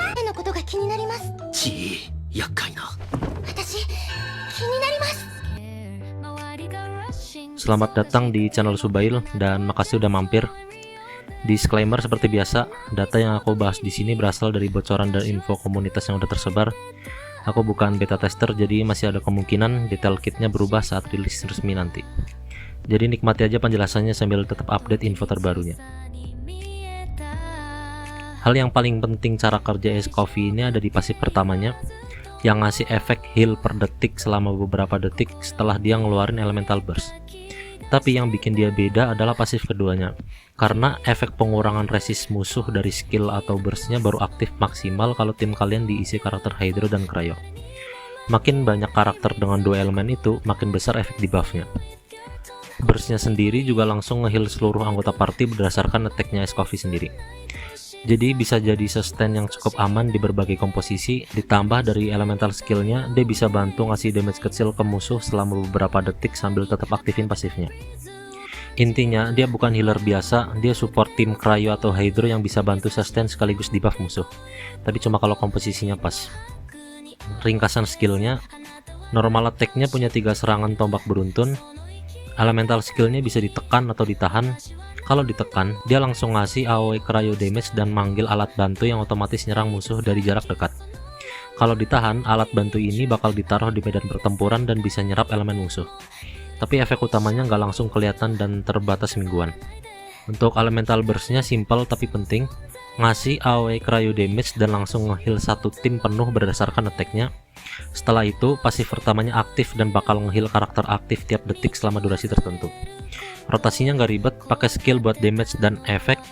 彼のことが気になります。ち厄介な。私気になります。 Selamat datang di channel Subail dan makasih udah mampir. Disclaimer seperti biasa, data yang aku bahas di sini berasal dari bocoran dan info komunitas yang udah tersebar. Aku bukan beta tester, jadi masih ada kemungkinan detail kitnya berubah saat rilis resmi nanti. Jadi nikmati aja penjelasannya sambil tetap update info terbarunya. Hal yang paling penting cara kerja es coffee ini ada di pasif pertamanya, yang ngasih efek heal per detik selama beberapa detik setelah dia ngeluarin elemental burst. Tapi yang bikin dia beda adalah pasif keduanya, karena efek pengurangan resist musuh dari skill atau burstnya baru aktif maksimal kalau tim kalian diisi karakter Hydro dan Cryo. Makin banyak karakter dengan dua elemen itu, makin besar efek debuffnya. Burstnya sendiri juga langsung ngeheal seluruh anggota party berdasarkan attack-nya es coffee sendiri. Jadi bisa jadi sustain yang cukup aman di berbagai komposisi, ditambah dari elemental skillnya, dia bisa bantu ngasih damage kecil ke musuh selama beberapa detik sambil tetap aktifin pasifnya. Intinya, dia bukan healer biasa, dia support tim Cryo atau Hydro yang bisa bantu sustain sekaligus debuff musuh. Tapi cuma kalau komposisinya pas. Ringkasan skillnya, normal attack-nya punya 3 serangan tombak beruntun, elemental skillnya bisa ditekan atau ditahan. Kalau ditekan, dia langsung ngasih AoE cryo damage dan manggil alat bantu yang otomatis nyerang musuh dari jarak dekat. Kalau ditahan, alat bantu ini bakal ditaruh di medan pertempuran dan bisa nyerap elemen musuh. Tapi efek utamanya nggak langsung kelihatan dan terbatas mingguan. Untuk elemental burstnya simple tapi penting, ngasih AoE cryo damage dan langsung ngeheal satu tim penuh berdasarkan attack-nya. Setelah itu, pasif pertamanya aktif dan bakal ngeheal karakter aktif tiap detik selama durasi tertentu. Rotasinya nggak ribet, pakai skill buat damage dan efek,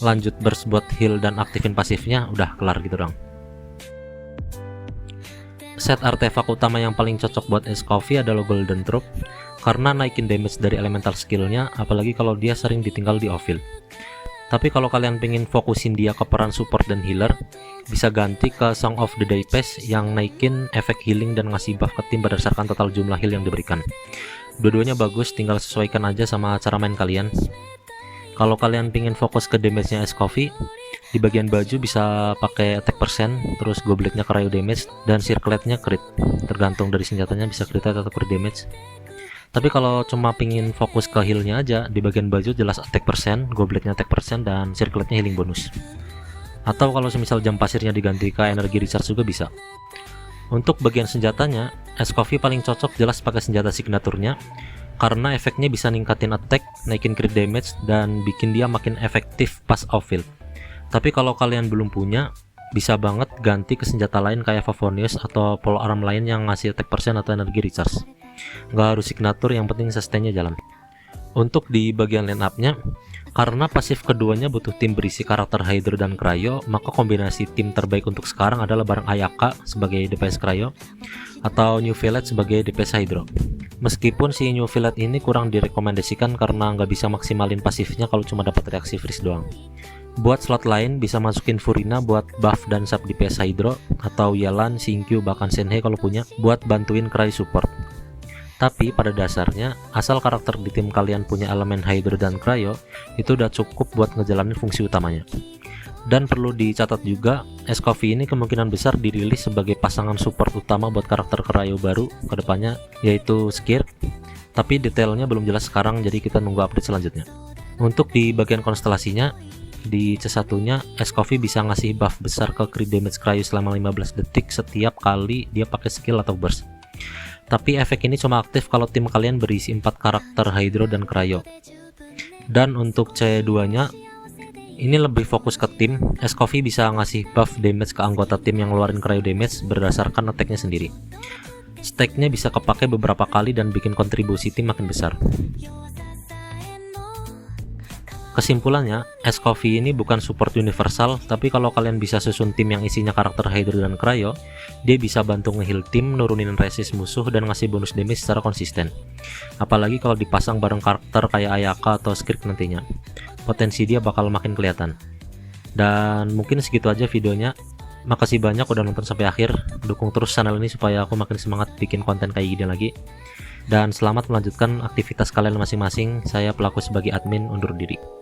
lanjut burst buat heal dan aktifin pasifnya, udah kelar gitu dong. Set artefak utama yang paling cocok buat es coffee adalah Golden Troop, karena naikin damage dari elemental skillnya, apalagi kalau dia sering ditinggal di off-field. Tapi kalau kalian pengen fokusin dia ke peran support dan healer, bisa ganti ke Song of the Day Pass yang naikin efek healing dan ngasih buff ke tim berdasarkan total jumlah heal yang diberikan. Dua-duanya bagus, tinggal sesuaikan aja sama cara main kalian. Kalau kalian pengen fokus ke damage-nya es coffee, di bagian baju bisa pakai attack percent, terus gobletnya cryo damage, dan circlet-nya crit. Tergantung dari senjatanya bisa crit atau crit damage. Tapi kalau cuma pingin fokus ke heal-nya aja, di bagian baju jelas attack percent, gobletnya attack percent, dan circlet-nya healing bonus. Atau kalau semisal jam pasirnya diganti ke energi recharge juga bisa. Untuk bagian senjatanya, es coffee paling cocok jelas pakai senjata signaturnya, karena efeknya bisa ningkatin attack, naikin crit damage, dan bikin dia makin efektif pas off-field. Tapi kalau kalian belum punya, bisa banget ganti ke senjata lain kayak Favonius atau polearm lain yang ngasih attack percent atau energi recharge. Nggak harus signatur, yang penting sustainnya jalan. Untuk di bagian line up-nya, karena pasif keduanya butuh tim berisi karakter Hydro dan Cryo, maka kombinasi tim terbaik untuk sekarang adalah bareng Ayaka sebagai DPS Cryo atau New Village sebagai DPS Hydro. Meskipun si New Village ini kurang direkomendasikan karena nggak bisa maksimalin pasifnya kalau cuma dapat reaksi freeze doang. Buat slot lain bisa masukin Furina buat buff dan sub DPS Hydro, atau Yelan, Shinkyu, bahkan Senhei kalau punya buat bantuin Cryo support. Tapi pada dasarnya, asal karakter di tim kalian punya elemen Hydro dan Cryo, itu udah cukup buat ngejalanin fungsi utamanya. Dan perlu dicatat juga, es coffee ini kemungkinan besar dirilis sebagai pasangan support utama buat karakter Cryo baru kedepannya, yaitu Skirk. Tapi detailnya belum jelas sekarang, jadi kita nunggu update selanjutnya. Untuk di bagian konstelasinya, di C1-nya, es coffee bisa ngasih buff besar ke crit damage Cryo selama 15 detik setiap kali dia pakai skill atau burst. Tapi efek ini cuma aktif kalau tim kalian berisi 4 karakter Hydro dan Cryo. Dan untuk C2-nya ini lebih fokus ke tim. Es Coffee bisa ngasih buff damage ke anggota tim yang ngeluarin Cryo damage berdasarkan attack-nya sendiri. Stack-nya bisa kepake beberapa kali dan bikin kontribusi tim makin besar. Kesimpulannya, Es Coffee ini bukan support universal, tapi kalau kalian bisa susun tim yang isinya karakter Hydro dan Cryo, dia bisa bantu nge-heal tim, nurunin resist musuh, dan ngasih bonus damage secara konsisten. Apalagi kalau dipasang bareng karakter kayak Ayaka atau Skirk nantinya, potensi dia bakal makin kelihatan. Dan mungkin segitu aja videonya. Makasih banyak udah nonton sampai akhir. Dukung terus channel ini supaya aku makin semangat bikin konten kayak gini lagi. Dan selamat melanjutkan aktivitas kalian masing-masing. Saya pelaku sebagai admin undur diri.